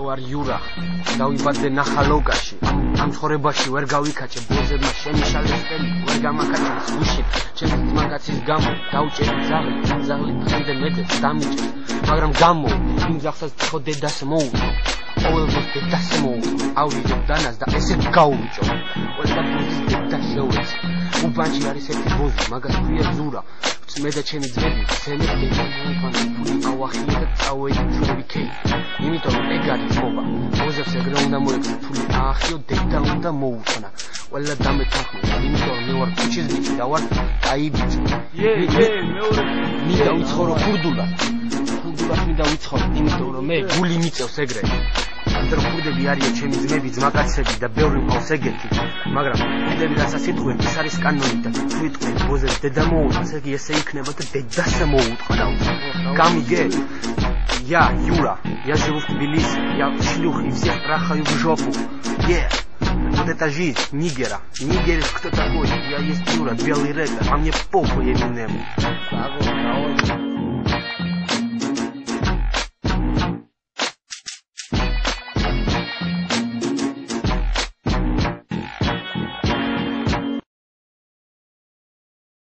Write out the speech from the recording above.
ვარ იურა, დავიბადე ნახალოვკაში, ამ ცხოვრებაში ვერ გავიქაჩე, ბოზებმა შემიშალეს ხელი, ვერ გამაკაჩეს გუში, ჩემს ძმაკაცის გამო, დავჭერი ზაღლი, დღემდე მეტეს დამიჭერს, მაგრამ გამო, იმ ზახსაც ხო დედას მოუწო, ყოველთვის დედას მოუწო, ავიდებ დანას და ესე გაუვიჭო, ყველა ბუზის დედა შეუეცი, უბანში არის ერთი ბოზი, მაგას ქვია ზურა, მე და ჩემი ძმები, სელებ დედა მოუფანა, ფული ავახიე და წავედი ჩვენები იმიტომ რომ ეგ არის მოვა, ბოზებს ეგრე უნდა მოექცე, ფული აახიო, დედა უნდა მოუფანა, ყველა დამეთანხმდა, იმიტომ რომ მე ვარ ქუჩის ბიჭი და ვარ დაიბიჭი. მეორე მინდა ვიცხოვრო ქურდულად მინდა ვიცხოვრო, იმიტომ რომ მე გული მიწევს ეგრე. ამიტომ ქურდები არიან ჩემი ძმები, ძმაკაცები და ბევრი მყავს ეგეთი, მაგრამ ქურდები რასაც იტყვიან, ის არის კანონი და თუ იტყვიან ბოზებს დედა მოუწევს, ეგ ესე იქნება და дедас მოუწყდა. გამიგე? Я, Юра, я живу в Тбилиси, я шлюх и всех трахаю в жопу. Вот это жизнь нигера. Нигерец кто такой? Я есть Юра, белый рэпер, а мне похуй Эминем.